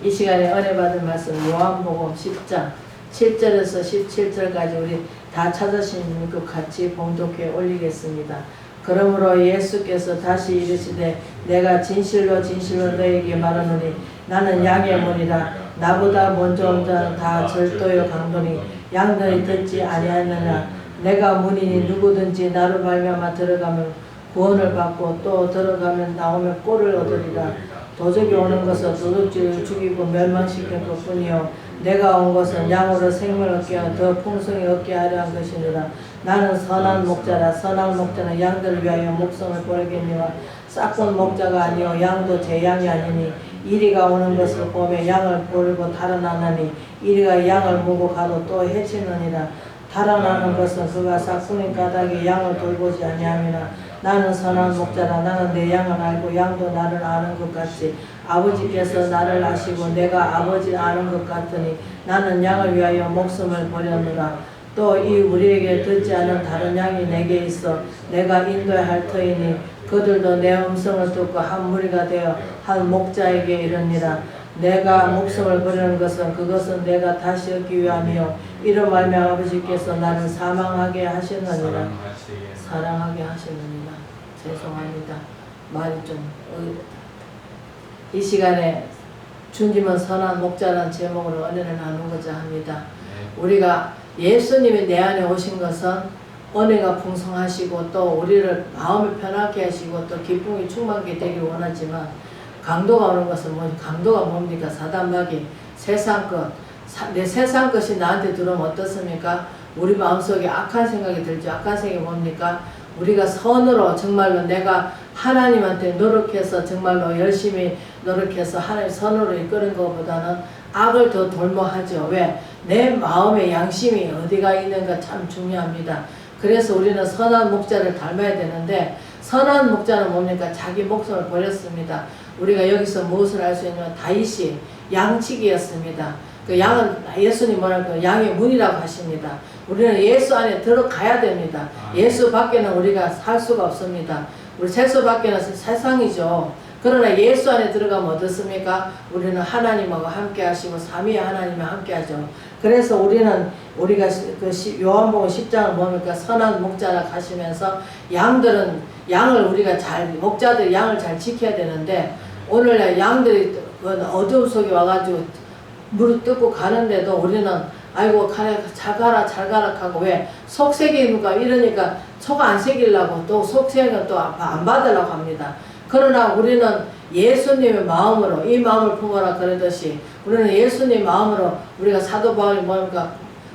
이 시간에 은혜 받은 말씀 요한복음 10장 7절에서 17절까지 우리 다 찾으신 것 같이 봉독해 올리겠습니다. 그러므로 예수께서 다시 이르시되 내가 진실로 진실로 너에게 말하노니 나는 양의 문이라. 나보다 먼저 온 자는 다 절도요 강도니 양들이 듣지 아니하느냐. 내가 문이니 누구든지 나로 말미암아 들어가면 구원을 받고 또 들어가면 나오면 꼴을 얻으리라. 도적이 오는 것은 도둑질을 죽이고 멸망시킬 것뿐이요 내가 온 것은 양으로 생명을 얻게 하여 더 풍성히 얻게 하려 한 것이니라. 나는 선한 목자라. 선한 목자는 양들을 위하여 목숨을 버리겠니와 싹은 목자가 아니요 양도 제 양이 아니니 이리가 오는 것을 보며 양을 버리고 달아나나니 이리가 양을 무고 가도 또 해치느니라. 달아나는 것은 그가 싹군인 까닭에 양을 돌보지 아니함이나 나는 선한 목자라. 나는 내 양을 알고 양도 나를 아는 것 같이 아버지께서 나를 아시고 내가 아버지를 아는 것 같으니 나는 양을 위하여 목숨을 버렸노라. 또 이 우리에게 듣지 않은 다른 양이 내게 있어 내가 인도해야 할 터이니 그들도 내 음성을 듣고 한 무리가 되어 한 목자에게 이르니라. 내가 목숨을 버리는 것은 그것은 내가 다시 얻기 위함이요 이로 말미암아 아버지께서 나를 사랑하게 하시느니라. 사랑하게 하시느니라. 죄송합니다. 말이 좀 어렵다. 이 시간에 주님은 선한 목자라는 제목으로 은혜를 나누고자 합니다. 우리가 예수님이 내 안에 오신 것은 은혜가 풍성하시고 또 우리를 마음을 편하게 하시고 또 기쁨이 충만하게 되길 원하지만 강도가 오는 것은 강도가 뭡니까? 사단마귀, 세상 것. 내 세상 것이 나한테 들어오면 어떻습니까? 우리 마음속에 악한 생각이 들죠. 악한 생각이 뭡니까? 우리가 선으로 정말로 내가 하나님한테 노력해서 정말로 열심히 노력해서 하나님 선으로 이끄는 것보다는 악을 더 돌모하죠. 왜? 내 마음의 양심이 어디가 있는가 참 중요합니다. 그래서 우리는 선한 목자를 닮아야 되는데 선한 목자는 뭡니까? 자기 목숨을 버렸습니다. 우리가 여기서 무엇을 알 수 있냐면 다윗이 양치기였습니다. 그 양은 예수님 뭐랄까 양의 문이라고 하십니다. 우리는 예수 안에 들어가야 됩니다. 예수 밖에는 우리가 살 수가 없습니다. 우리 세수 밖에는 세상이죠. 그러나 예수 안에 들어가면 어떻습니까? 우리는 하나님하고 함께 하시고 삼위의 하나님과 함께 하죠. 그래서 우리가 그 요한복음 10장을 보니까 선한 목자라 하시면서 양을 우리가 목자들이 양을 잘 지켜야 되는데 오늘날 양들이 어두움 속에 와가지고 무릎 뜯고 가는데도 우리는 아이고 잘 가라 하고 왜? 속색이니까 이러니까 속 안 새기려고 또 속색은 또 안 받으려고 합니다. 그러나 우리는 예수님의 마음으로 이 마음을 품어라 그러듯이 우리는 예수님 마음으로 우리가 사도 바울이 뭐니까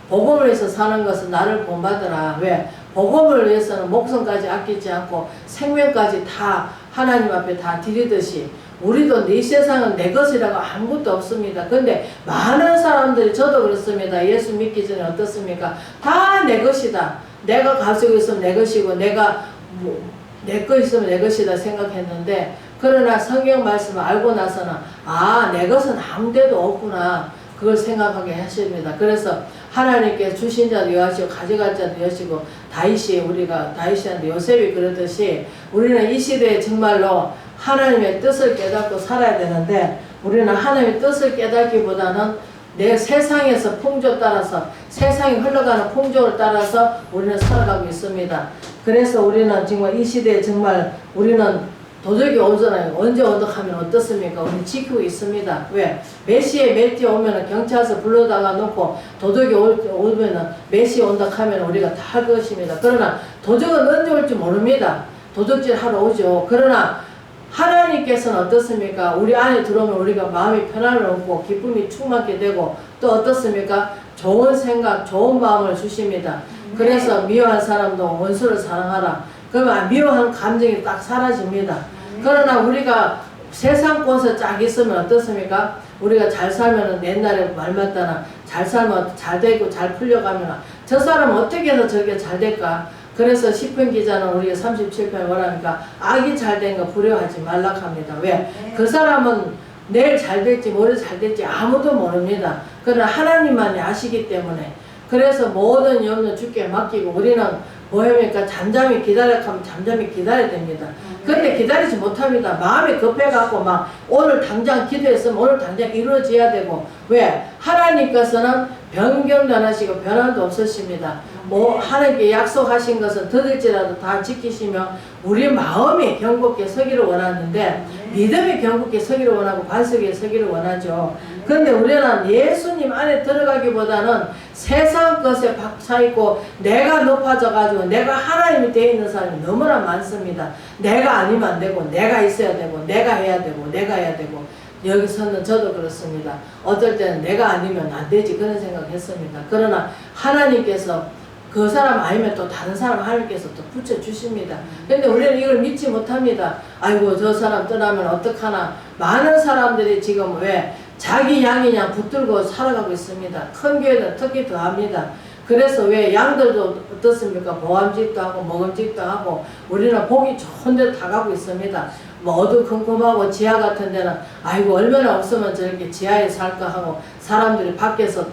복음을 위해서 사는 것은 나를 본받으라. 왜? 복음을 위해서는 목숨까지 아끼지 않고 생명까지 다 하나님 앞에 다 드리듯이 우리도 이 세상은 내 것이라고 아무것도 없습니다. 근데 많은 사람들이 저도 그렇습니다. 예수 믿기 전에 어떻습니까? 다 내 것이다. 내가 가지고 있으면 내 것이고 내가 내 거 있으면 내 것이다 생각했는데 그러나 성경 말씀을 알고 나서는 내 것은 아무 데도 없구나 그걸 생각하게 하십니다. 그래서 하나님께 주신 자도 여하시고 가져갈 자도 여하시고 다윗한테 요셉이 그러듯이 우리는 이 시대에 정말로 하나님의 뜻을 깨닫고 살아야 되는데 우리는 하나님의 뜻을 깨닫기보다는 내 세상에서 풍조 따라서 세상이 흘러가는 풍조를 따라서 우리는 살아가고 있습니다. 그래서 우리는 정말 이 시대에 정말 우리는 도적이 오잖아요. 언제 온다 하면 어떻습니까? 우리는 지키고 있습니다. 왜? 몇 시에 몇 띠 오면 경찰서 불러다가 놓고 도적이 오면 몇 시에 온다 하면 우리가 다 할 것입니다. 그러나 도적은 언제 올지 모릅니다. 도적질 하러 오죠. 그러나 하나님께서는 어떻습니까? 우리 안에 들어오면 우리가 마음이 편안을 얻고 기쁨이 충만하게 되고 또 어떻습니까? 좋은 생각, 좋은 마음을 주십니다. 그래서 미워한 사람도 원수를 사랑하라. 그러면 미워하는 감정이 딱 사라집니다. 그러나 우리가 세상 곳에 쫙 있으면 어떻습니까? 우리가 잘 살면 옛날에 말 맞다나 잘 살면 잘 되고 잘 풀려가면 저 사람은 어떻게 해서 저게 잘 될까? 그래서 시편 기자는 우리가 37편에 뭐랍니까? 악이 잘된 거 두려워하지 말라 합니다. 왜? 그 사람은 내일 잘 될지 모레 잘 될지 아무도 모릅니다. 그러나 하나님만이 아시기 때문에 그래서 모든 염려 주께 맡기고 우리는 뭐합니까? 잠잠히 기다려 하면 잠잠히 기다려야 됩니다. 근데 기다리지 못합니다. 마음이 급해갖고 막 오늘 당장 기도했으면 오늘 당장 이루어져야 되고. 왜? 하나님께서는 변경도 안 하시고 변함도 없으십니다. 뭐 하나님께 약속하신 것은 더딜지라도 다 지키시며 우리 마음이 경고케 서기를 원하는데 믿음이 경고케 서기를 원하고 반석에 서기를 원하죠. 그런데 우리는 예수님 안에 들어가기보다는 세상 것에 박차있고 내가 높아져 가지고 내가 하나님이 되어 있는 사람이 너무나 많습니다. 내가 아니면 안 되고 내가 있어야 되고 내가 해야 되고 내가 해야 되고. 여기서는 저도 그렇습니다. 어떨 때는 내가 아니면 안 되지 그런 생각했습니다. 그러나 하나님께서 그 사람 아니면 또 다른 사람 하나님께서 또 붙여주십니다. 근데 우리는 이걸 믿지 못합니다. 아이고 저 사람 떠나면 어떡하나. 많은 사람들이 지금 왜 자기 양이냐 붙들고 살아가고 있습니다. 큰 교회는 특히 더합니다. 그래서 왜 양들도 어떻습니까? 보암직도 하고 먹음직도 하고 우리는 보기 좋은 데 다 가고 있습니다. 뭐 어두컴컴하고 지하 같은 데는 아이고 얼마나 없으면 저렇게 지하에 살까 하고 사람들이 밖에서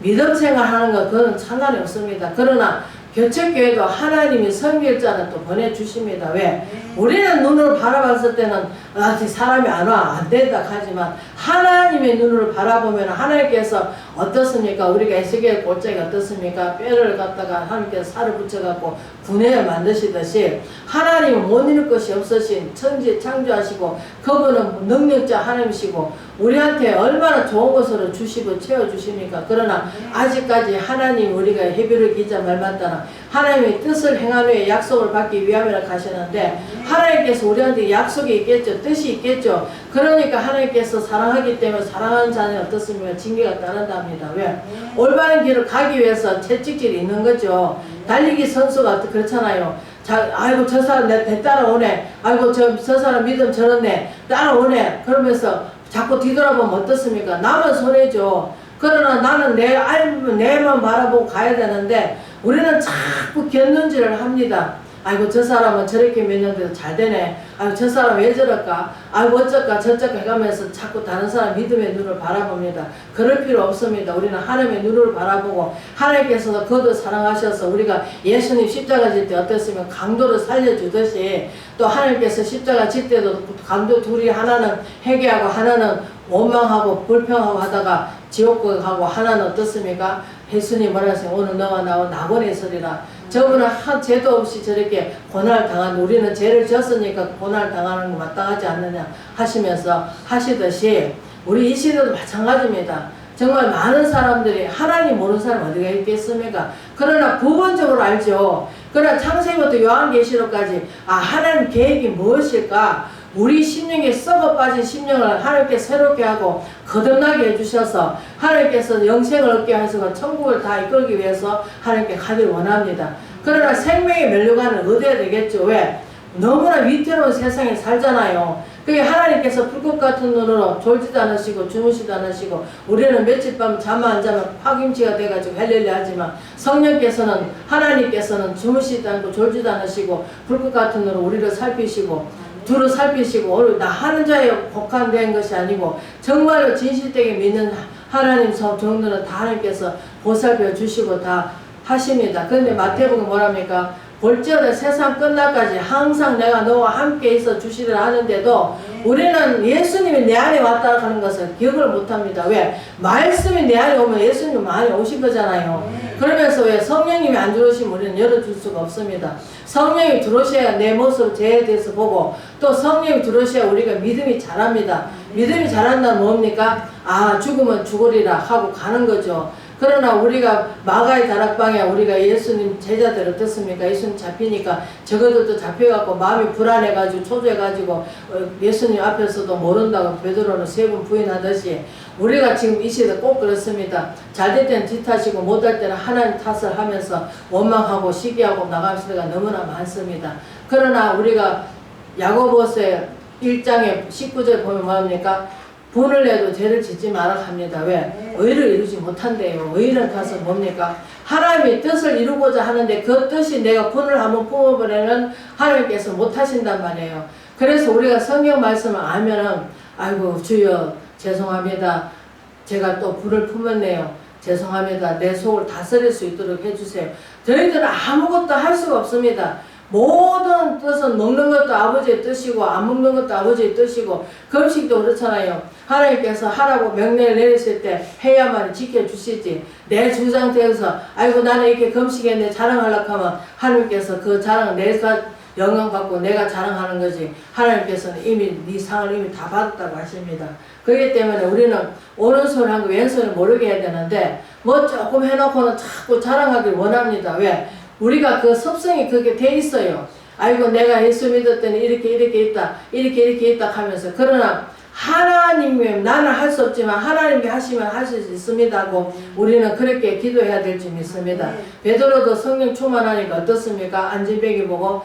믿음 생활하는 거 그건 상관이 없습니다. 그러나 교책교회도 하나님이 선교일자는 또 보내주십니다. 왜? 우리는 눈으로 바라봤을 때는 아직 사람이 안 와, 안 된다 하지만 하나님의 눈으로 바라보면 하나님께서 어떻습니까? 우리가 에스겔 골짜기 어떻습니까? 뼈를 갖다가 하나님께서 살을 붙여갖고 분해를 만드시듯이 하나님은 못 이룰 것이 없으신 천지 창조하시고 그분은 능력자 하나님이시고 우리한테 얼마나 좋은 것으로 주시고 채워주십니까? 그러나 아직까지 하나님 우리가 헤브리 기자 말 맞다나 하나님의 뜻을 행한 후에 약속을 받기 위함이라 하시는데 하나님께서 우리한테 약속이 있겠죠. 뜻이 있겠죠. 그러니까 하나님께서 사랑하기 때문에 사랑하는 자는 어떻습니까? 징계가 따른답니다. 왜? 올바른 길을 가기 위해서 채찍질이 있는 거죠. 달리기 선수가 그렇잖아요. 아이고 저 사람 내 따라오네. 아이고 저 사람 믿음 저렇네. 따라오네. 그러면서 자꾸 뒤돌아보면 어떻습니까? 나만 손해죠. 그러나 나는 내만 바라보고 가야 되는데 우리는 자꾸 견눈질을 합니다. 아이고 저 사람은 저렇게 몇 년 돼서 잘 되네. 아이고 저 사람 왜 저럴까? 아이고 어쩔까 저쩔까 해가면서 자꾸 다른 사람 믿음의 눈을 바라봅니다. 그럴 필요 없습니다. 우리는 하나님의 눈을 바라보고 하나님께서 거듭 사랑하셔서 우리가 예수님 십자가 질 때 어땠으면 강도를 살려주듯이 또 하나님께서 십자가 질 때도 강도 둘이 하나는 회개하고 하나는 원망하고 불평하고 하다가 지옥 가고 하나는 어떻습니까? 예수님 뭐라 하세요? 오늘 너와 나와 낙원에 서리라. 저분은 한 죄도 없이 저렇게 고난을 당한 우리는 죄를 졌으니까 고난을 당하는 거 마땅하지 않느냐 하시면서 하시듯이 우리 이 시대도 마찬가지입니다. 정말 많은 사람들이 하나님 모르는 사람 어디가 있겠습니까? 그러나 부분적으로 알죠. 그러나 창세기부터 요한계시록까지 하나님 계획이 무엇일까? 우리 심령에 썩어 빠진 심령을 하나님께 새롭게 하고 거듭나게 해주셔서 하나님께서 영생을 얻게 하셔서 천국을 다 이끌기 위해서 하나님께 가기를 원합니다. 그러나 생명의 멸류관을 얻어야 되겠죠. 왜? 너무나 위태로운 세상에 살잖아요. 그게 하나님께서 불꽃 같은 눈으로 졸지도 않으시고 주무시도 않으시고 우리는 며칠 밤 잠 안 자면 파김치가 돼가지고 헬렐레 하지만 성령께서는 하나님께서는 주무시지도 않고 졸지도 않으시고 불꽃 같은 눈으로 우리를 살피시고 두루 살피시고 오늘 나 하는 자에 국한된 것이 아니고 정말로 진실되게 믿는 하나님 정도는 다 하나님께서 보살펴 주시고 다 하십니다. 그런데 마태복음 뭐랍니까? 볼지어다 세상 끝날까지 항상 내가 너와 함께 있어 주시리라 하는데도 우리는 예수님이 내 안에 왔다 하는 것을 기억을 못합니다. 왜? 말씀이 내 안에 오면 예수님이 많이 오신 거잖아요. 그러면서 왜 성령님이 안 들어오시면 우리는 열어줄 수가 없습니다. 성령이 들어오셔야 내 모습 죄에 대해서 보고 또 성령이 들어오셔야 우리가 믿음이 자랍니다. 믿음이 자란다는 뭡니까? 죽으면 죽으리라 하고 가는 거죠. 그러나 우리가 마가의 다락방에 우리가 예수님 제자들 어떻습니까? 예수님 잡히니까 저것들도 잡혀갖고 마음이 불안해가지고 초조해가지고 예수님 앞에서도 모른다고 베드로는 3번 부인하듯이 우리가 지금 이 시대 꼭 그렇습니다. 잘 될 때는 뒷탓이고 못할 때는 하나님 탓을 하면서 원망하고 시기하고 나갈 수가 너무나 많습니다. 그러나 우리가 야고보서의 1장에 19절 보면 뭐합니까? 분을 내도 죄를 짓지 마라 합니다. 왜? 의를 이루지 못한대요. 의는 가서 뭡니까? 하나님의 뜻을 이루고자 하는데 그 뜻이 내가 분을 한번 품어버리면 하나님께서 못하신단 말이에요. 그래서 우리가 성경 말씀을 알면은 아이고 주여 죄송합니다. 제가 또 분을 품었네요. 죄송합니다. 내 속을 다스릴 수 있도록 해주세요. 저희들은 아무것도 할 수가 없습니다. 모든 뜻은 먹는 것도 아버지의 뜻이고 안 먹는 것도 아버지의 뜻이고 금식도 그렇잖아요. 하나님께서 하라고 명령을 내리실 때 해야만 지켜주시지. 내 주장되어서 아이고 나는 이렇게 금식했는데 자랑하려고 하면 하나님께서 그 자랑 내가 영광 받고 내가 자랑하는 거지. 하나님께서는 이미 네 상을 이미 다 받았다고 하십니다. 그렇기 때문에 우리는 오른손을 하고 왼손을 모르게 해야 되는데 뭐 조금 해놓고는 자꾸 자랑하길 원합니다. 왜? 우리가 그 습성이 그렇게 돼 있어요. 아이고 내가 예수 믿었더니 이렇게 있다 이렇게 있다 하면서. 그러나 하나님이 나는 할 수 없지만 하나님이 하시면 할 수 있습니다 하고 우리는 그렇게 기도해야 될 줄 믿습니다. 베드로도 성령 충만하니까 어떻습니까? 안진뱅이 보고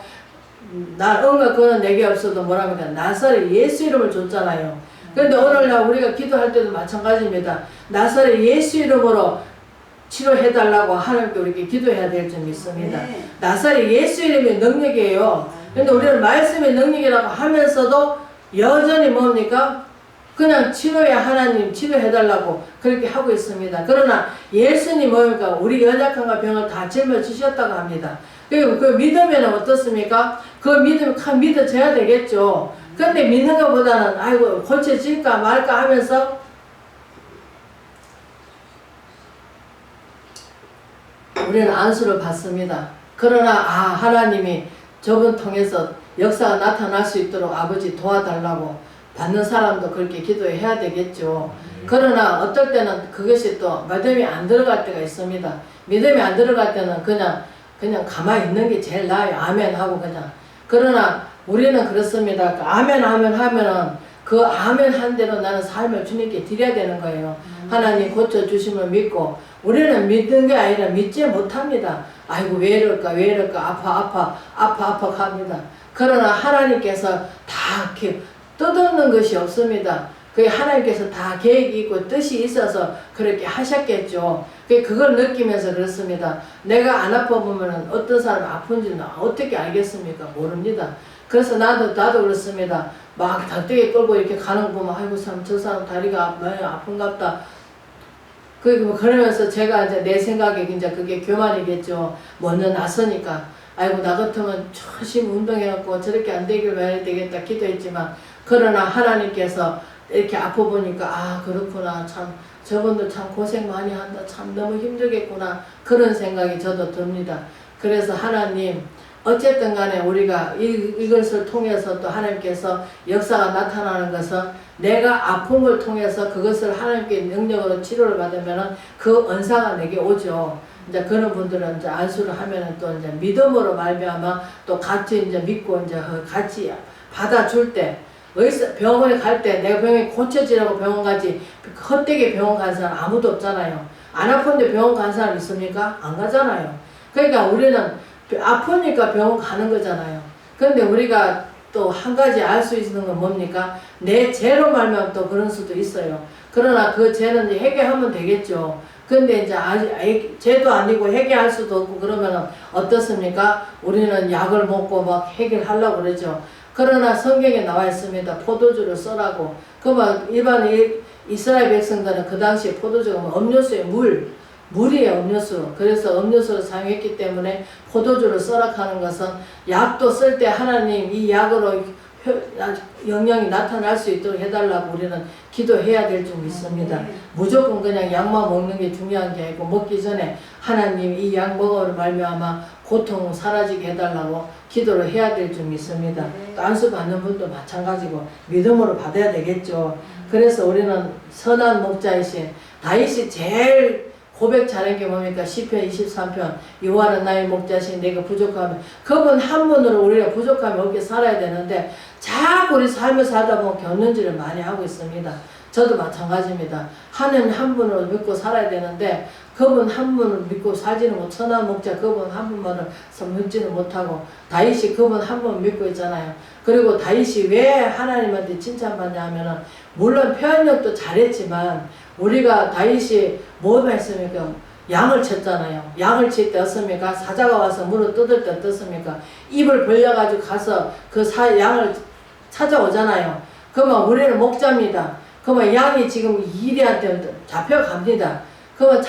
나 응가 그는 내게 없어도 뭐랍니까? 나사렛 예수 이름을 줬잖아요. 그런데 오늘날 우리가 기도할 때도 마찬가지입니다. 나사렛 예수 이름으로 치료해달라고 하나님께 우리에게 기도해야 될 줄 믿습니다. 나사렛 예수 이름의 능력이에요. 근데 우리는 말씀의 능력이라고 하면서도 여전히 뭡니까? 그냥 치료해 하나님 치료해달라고 그렇게 하고 있습니다. 그러나 예수님 뭡니까? 우리 연약함과 병을 다 짊어지셨다고 합니다. 그리고 그 믿으면 어떻습니까? 그 믿으면 믿어져야 되겠죠. 근데 믿는 것보다는 아이고 고쳐질까 말까 하면서 우리는 안수를 받습니다. 그러나 하나님이 저분 통해서 역사가 나타날 수 있도록 아버지 도와달라고 받는 사람도 그렇게 기도해야 되겠죠. 그러나 어떨 때는 그것이 또 믿음이 안 들어갈 때가 있습니다. 믿음이 안 들어갈 때는 그냥 가만히 있는 게 제일 나아요. 아멘 하고 그냥. 그러나 우리는 그렇습니다. 아멘 하면은 그 아멘 한 대로 나는 삶을 주님께 드려야 되는 거예요. 하나님 고쳐주심을 믿고 우리는 믿는 게 아니라 믿지 못합니다. 아이고 왜 이럴까 아파 합니다. 그러나 하나님께서 다 이렇게 떠도는 것이 없습니다. 그게 하나님께서 다 계획이 있고 뜻이 있어서 그렇게 하셨겠죠. 그걸 느끼면서 그렇습니다. 내가 안 아파 보면 어떤 사람이 아픈지는 어떻게 알겠습니까? 모릅니다. 그래서 나도 그렇습니다. 막 닭대기 끌고 이렇게 가는 거 보면 아이고 저 사람 다리가 많이 아픈갑다. 그러면서 제가 이제 내 생각에 이제 그게 교만이겠죠. 먼저 나서니까 아이고 나 같으면 조심 운동해갖고 저렇게 안 되길 해야 되겠다 기도했지만 그러나 하나님께서 이렇게 아파 보니까 그렇구나 참 저분들 참 고생 많이 한다 참 너무 힘들겠구나 그런 생각이 저도 듭니다. 그래서 하나님 어쨌든 간에 우리가 이것을 통해서 또 하나님께서 역사가 나타나는 것은 내가 아픈 걸 통해서 그것을 하나님께 능력으로 치료를 받으면 그 은사가 내게 오죠. 이제 그런 분들은 이제 안수를 하면은 또 이제 믿음으로 말미암아 또 같이 이제 믿고 이제 같이 받아줄 때 병원에 갈 때 내가 병이 고쳐지라고 병원 가지 헛되게 병원 간 사람 아무도 없잖아요. 안 아픈데 병원 간 사람 있습니까? 안 가잖아요. 그러니까 우리는 아프니까 병원 가는 거잖아요. 그런데 우리가 또 한 가지 알 수 있는 건 뭡니까? 내 죄로 말면 또 그런 수도 있어요. 그러나 그 죄는 이제 해결하면 되겠죠. 근데 이제 아직 죄도 아니고 해결할 수도 없고 그러면 어떻습니까? 우리는 약을 먹고 막 해결하려고 그러죠. 그러나 성경에 나와 있습니다. 포도주를 써라고. 그러면 일반 이스라엘 백성들은 그 당시에 포도주가 음료수에 물이에요, 음료수. 그래서 음료수를 사용했기 때문에 포도주를 써라 하는 것은 약도 쓸 때 하나님 이 약으로 영향이 나타날 수 있도록 해달라고 우리는 기도해야 될 줄 믿습니다. 무조건 그냥 약만 먹는 게 중요한 게 아니고 먹기 전에 하나님 이 약 먹어로 말미암아 고통 사라지게 해달라고 기도를 해야 될 줄 믿습니다. 또 안수 받는 분도 마찬가지고 믿음으로 받아야 되겠죠. 그래서 우리는 선한 목자이신 다윗이 제일 고백 잘한 게 뭡니까? 시편 23편 여호와는 나의 목자신 내가 부족하면 그분 한 분으로 우리가 부족하면 없게 살아야 되는데 자꾸 우리 삶을 살다 보면 겪는지를 많이 하고 있습니다. 저도 마찬가지입니다. 하나님 한 분으로 믿고 살아야 되는데 그분 한 분을 믿고 살지는 못 천하 목자 그분 한 분만을 믿지는 못하고 다윗이 그분 한 분 믿고 있잖아요. 그리고 다윗이 왜 하나님한테 칭찬받냐 하면은 물론 표현력도 잘했지만 우리가 다윗이 뭐 했습니까? 양을 쳤잖아요. 양을 칠 때 어떻습니까? 사자가 와서 물을 뜯을 때 어떻습니까? 입을 벌려가지고 가서 그 양을 찾아오잖아요. 그러면 우리는 목자입니다. 그러면 양이 지금 이리한테 잡혀갑니다. 그러면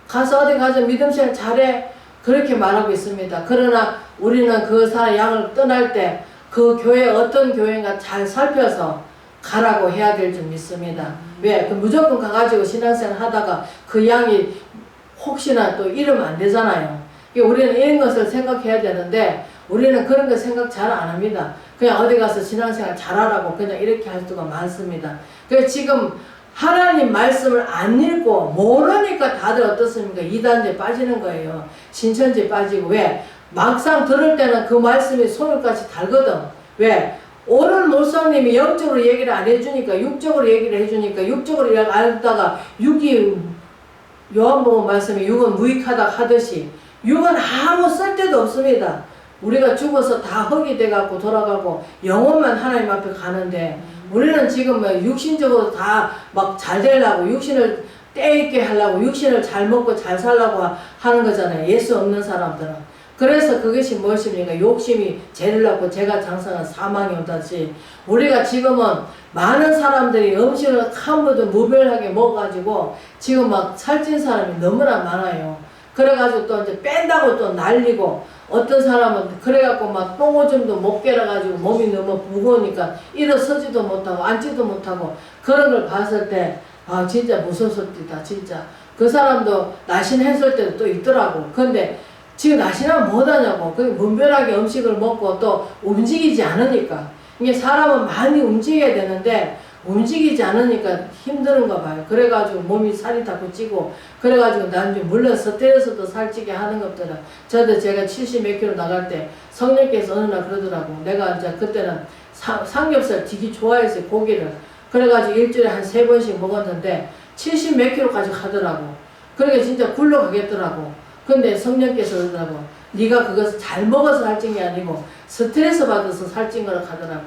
가서 어디 가서 믿음 생활 잘해. 그렇게 말하고 있습니다. 그러나 우리는 그 사람 양을 떠날 때 그 교회 어떤 교회인가 잘 살펴서 가라고 해야 될 줄 믿습니다. 왜? 그 무조건 가가지고 신앙생활 하다가 그 양이 혹시나 또 잃으면 안 되잖아요. 우리는 이런 것을 생각해야 되는데 우리는 그런 거 생각 잘 안 합니다. 그냥 어디 가서 신앙생활 잘하라고 그냥 이렇게 할 수가 많습니다. 그래서 지금 하나님 말씀을 안 읽고 모르니까 다들 어떻습니까? 이단죄 빠지는 거예요. 신천지 빠지고. 왜? 막상 들을 때는 그 말씀이 손을까지 달거든. 왜? 오늘 목사님이 영적으로 얘기를 안 해주니까 육적으로 얘기를 해주니까 육적으로 알다가 육이 요한복음 말씀에 육은 무익하다 하듯이 육은 아무 쓸데도 없습니다. 우리가 죽어서 다 흙이 돼갖고 돌아가고 영혼만 하나님 앞에 가는데 우리는 지금 육신적으로 다 막 잘 되려고 육신을 때있게 하려고 육신을 잘 먹고 잘 살려고 하는 거잖아요. 예수 없는 사람들은. 그래서 그것이 무엇입니까? 욕심이 죄를 낳고 죄가 장성한 사망이 오다시 우리가 지금은 많은 사람들이 음식을 한 번도 무별하게 먹어가지고 지금 막 살찐 사람이 너무나 많아요. 그래가지고 또 이제 뺀다고 또 날리고 어떤 사람은 그래갖고 막 똥오줌도 못 깨려가지고 몸이 너무 무거우니까 일어서지도 못하고 앉지도 못하고 그런 걸 봤을 때 아 진짜 무섭습니다. 진짜 그 사람도 날씬했을 때도 또 있더라고. 근데 지금 날씬하면 못하냐고. 그 무별하게 음식을 먹고 또 움직이지 않으니까 이게 사람은 많이 움직여야 되는데 움직이지 않으니까 힘드는가 봐요. 그래가지고 몸이 살이 자꾸 찌고 그래가지고 나중에 물론 스트레스도 살찌게 하는 것들은 저도 제가 70 몇 킬로 나갈 때 성령께서 어느 날 그러더라고. 내가 이제 그때는 삼겹살 되게 좋아했어요. 고기를. 그래가지고 일주일에 한 3번씩 먹었는데 70 몇 킬로까지 가더라고. 그러니까 진짜 굴러가겠더라고. 근데 성령께서 그러더라고. 네가 그것을 잘 먹어서 살찐 게 아니고 스트레스 받아서 살찐 거라 하더라고.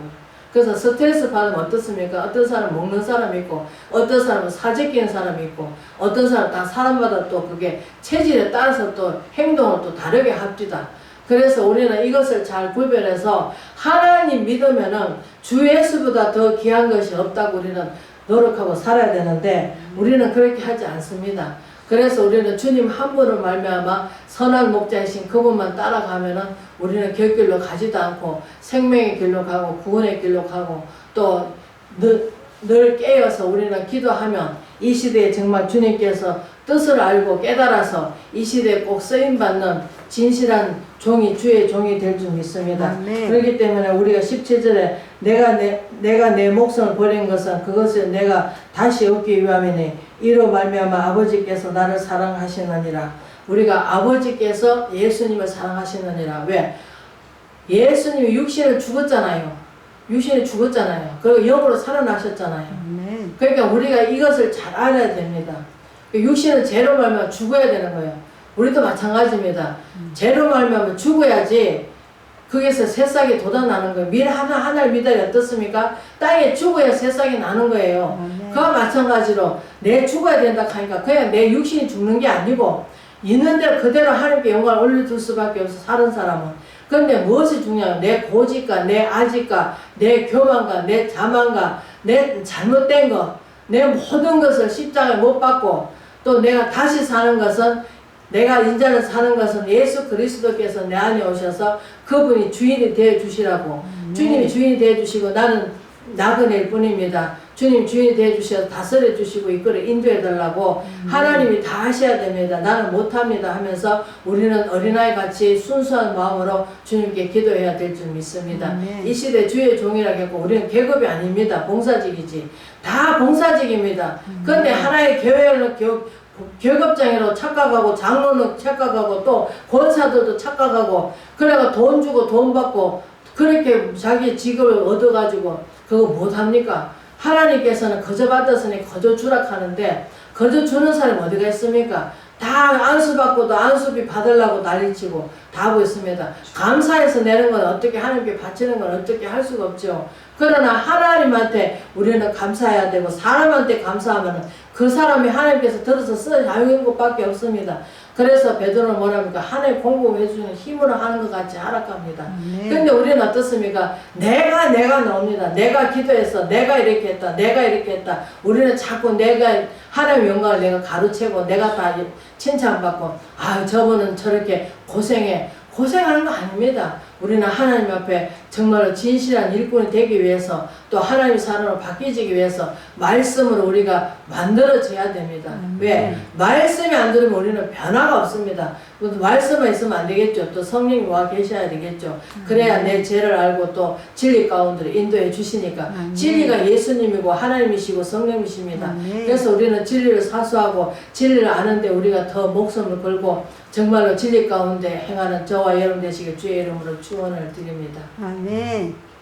그래서 스트레스 받으면 어떻습니까? 어떤 사람은 먹는 사람이 있고 어떤 사람은 사재 끼는 사람이 있고 어떤 사람은 다 사람마다 또 그게 체질에 따라서 또 행동을 또 다르게 합디다. 그래서 우리는 이것을 잘 구별해서 하나님 믿으면은 주 예수보다 더 귀한 것이 없다고 우리는 노력하고 살아야 되는데 우리는 그렇게 하지 않습니다. 그래서 우리는 주님 한 분을 말미암아 선한 목자이신 그분만 따라가면은 우리는 곁길로 가지도 않고 생명의 길로 가고 구원의 길로 가고 또 늘 깨어서 우리는 기도하면 이 시대에 정말 주님께서 뜻을 알고 깨달아서 이 시대에 꼭 쓰임받는 진실한 종이 주의 종이 될 줄 믿습니다. 그렇기 때문에 우리가 17절에 내가 내 목숨을 버린 것은 그것을 내가 다시 얻기 위함이니 이로 말미암아 아버지께서 나를 사랑하시느니라. 우리가 아버지께서 예수님을 사랑하시느니라. 왜? 예수님이 육신을 죽었잖아요. 육신이 죽었잖아요. 그리고 영으로 살아나셨잖아요. 그러니까 우리가 이것을 잘 알아야 됩니다. 육신은 죄로 말미암아 죽어야 되는 거예요. 우리도 마찬가지입니다. 죄로 말미암아 죽어야지 거기서 새싹이 돋아나는 거예요. 하나님 미달이 어떻습니까? 땅에 죽어야 새싹이 나는 거예요. 그와 마찬가지로 내 죽어야 된다 하니까 그냥 내 육신이 죽는 게 아니고 있는 대로 그대로 하나님께 영광을 올려줄 수밖에 없어 사는 사람은. 그런데 무엇이 중요해요? 내 고집과 내 아집과 내 교만과 내 자만과 내 잘못된 것 내 모든 것을 십자가에 못 박고 또 내가 다시 사는 것은 내가 인자를 사는 것은 예수 그리스도께서 내 안에 오셔서 그분이 주인이 되어 주시라고. 주님이 주인이 되어 주시고 나는 나그네일 뿐입니다. 주님 주인이 되어 주셔서 다스려 주시고 이끌어 인도해 달라고 하나님이 다 하셔야 됩니다. 나는 못합니다 하면서 우리는 어린아이 같이 순수한 마음으로 주님께 기도해야 될 줄 믿습니다. 이 시대 주의 종이라고 했고 우리는 계급이 아닙니다. 봉사직이지. 다 봉사직입니다. 그런데 하나의 교회를 계급장애로 착각하고 장로는 착각하고 또 권사들도 착각하고 그래가 돈 주고 돈 받고 그렇게 자기 직업을 얻어가지고 그거 못합니까? 하나님께서는 거저 받았으니 거저 주라 하는데 거저 주는 사람이 어디가 있습니까? 다 안수받고도 안수비 받으려고 난리치고 다 하고 있습니다. 감사해서 내는 건 어떻게 하나님께 바치는 건 어떻게 할 수가 없죠. 그러나 하나님한테 우리는 감사해야 되고 사람한테 감사하면 그 사람이 하나님께서 들어서 쓰는 것밖에 없습니다. 그래서 베드로는 뭐랍니까? 하나님 공급해주는 힘으로 하는 것 같이 하락합니다. 근데 우리는 어떻습니까? 내가 나옵니다. 내가 기도해서 내가 이렇게 했다. 우리는 자꾸 내가 하나님 영광을 내가 가로채고 내가 다 칭찬받고 아 저분은 저렇게 고생해 고생하는 거 아닙니다. 우리는 하나님 앞에 정말로 진실한 일꾼이 되기 위해서 또 하나님의 사람으로 바뀌기 위해서 말씀으로 우리가 만들어져야 됩니다. 왜? 말씀이 안 들으면 우리는 변화가 없습니다. 말씀만 있으면 안 되겠죠. 또 성령이 와 계셔야 되겠죠. 그래야 내 죄를 알고 또 진리 가운데로 인도해 주시니까 진리가 예수님이고 하나님이시고 성령이십니다. 그래서 우리는 진리를 사수하고 진리를 아는데 우리가 더 목숨을 걸고 정말로 진리 가운데 행하는 저와 여러분 되시길 주의 이름으로 축원을 드립니다. 아멘.